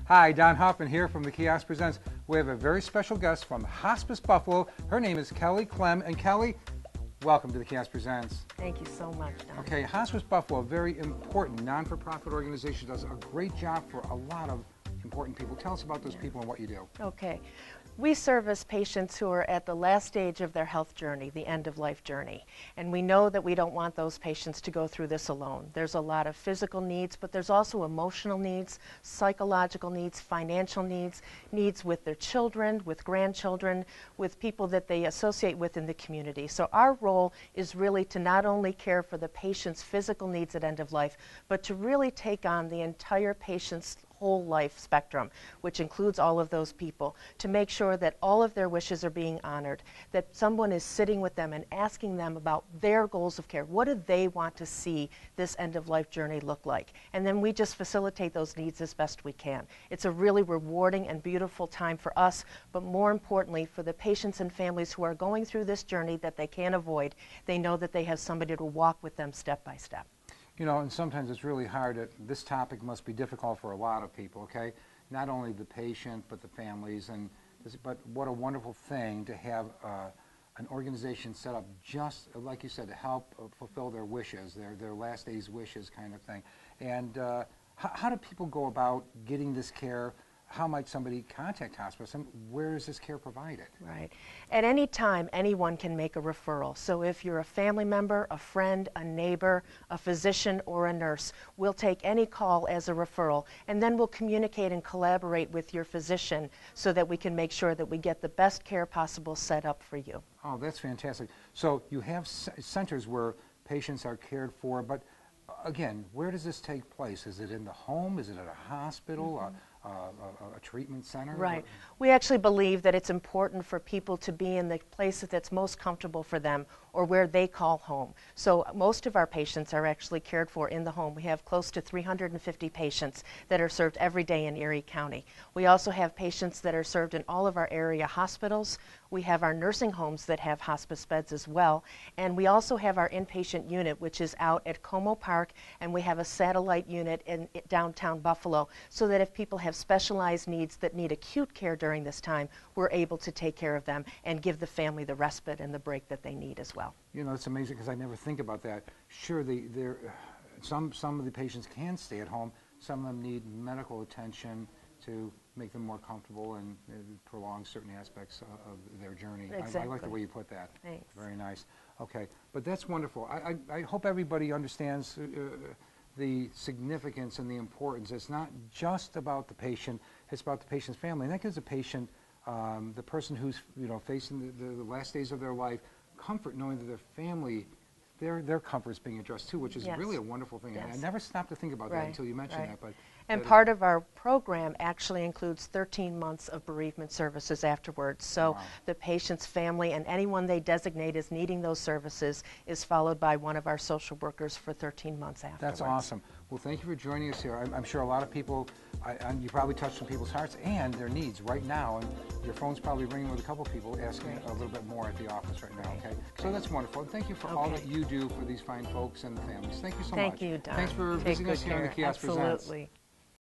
Hi, Don Hoffman here from the Kiosk Presents. We have a very special guest from Hospice Buffalo. Her name is Kelly Clem. And Kelly, welcome to the Kiosk Presents. Thank you so much, Don. Okay, Hospice Buffalo, a very important non-for-profit organization, does a great job for a lot of important people. Tell us about those people and what you do. Okay. We service patients who are at the last stage of their health journey, the end-of-life journey. And we know that we don't want those patients to go through this alone. There's a lot of physical needs, but there's also emotional needs, psychological needs, financial needs, needs with their children, with grandchildren, with people that they associate with in the community. So our role is really to not only care for the patient's physical needs at end of life, but to really take on the entire patient's whole life spectrum, which includes all of those people, to make sure that all of their wishes are being honored, that someone is sitting with them and asking them about their goals of care. What do they want to see this end-of-life journey look like? And then we just facilitate those needs as best we can. It's a really rewarding and beautiful time for us, but more importantly, for the patients and families who are going through this journey that they can't avoid, they know that they have somebody to walk with them step by step. You know, and sometimes it's really hard. This topic must be difficult for a lot of people, okay? Not only the patient, but the families. But what a wonderful thing to have an organization set up just, like you said, to help fulfill their wishes, their last days wishes kind of thing. And how do people go about getting this care? How might somebody contact hospice, and where is this care provided? Right. At any time, anyone can make a referral. So if you're a family member, a friend, a neighbor, a physician, or a nurse, we'll take any call as a referral, and then we'll communicate and collaborate with your physician so that we can make sure that we get the best care possible set up for you. Oh, that's fantastic. So you have centers where patients are cared for, but again, where does this take place? Is it in the home? Is it at a hospital? A treatment center? Right. We actually believe that it's important for people to be in the place that's most comfortable for them, or where they call home. So most of our patients are actually cared for in the home. We have close to 350 patients that are served every day in Erie County. We also have patients that are served in all of our area hospitals. We have our nursing homes that have hospice beds as well. And we also have our inpatient unit, which is out at Como Park, and we have a satellite unit in downtown Buffalo, so that if people have specialized needs that need acute care during this time, we're able to take care of them and give the family the respite and the break that they need as well. You know, it's amazing because I never think about that. Sure, some of the patients can stay at home. Some of them need medical attention to make them more comfortable and prolong certain aspects of their journey. Exactly. I like the way you put that. Thanks. Very nice. Okay, but that's wonderful. I hope everybody understands the significance and the importance. It's not just about the patient, it's about the patient's family. And that gives the patient, the person who's facing the last days of their life, comfort knowing that their family, their comfort is being addressed too, which is really a wonderful thing. Yes. I never stopped to think about that until you mentioned that. And part of our program actually includes 13 months of bereavement services afterwards. So the patient's family and anyone they designate as needing those services is followed by one of our social workers for 13 months afterwards. That's awesome. Well, thank you for joining us here. I'm sure a lot of people, you probably touched on people's hearts and their needs right now, and your phone's probably ringing with a couple people asking a little bit more at the office right now, okay? So that's wonderful. And thank you for all that you do for these fine folks and the families. Thank you so much. Thank you, Don. Thanks for visiting us here on the Kiosk Presents. Absolutely.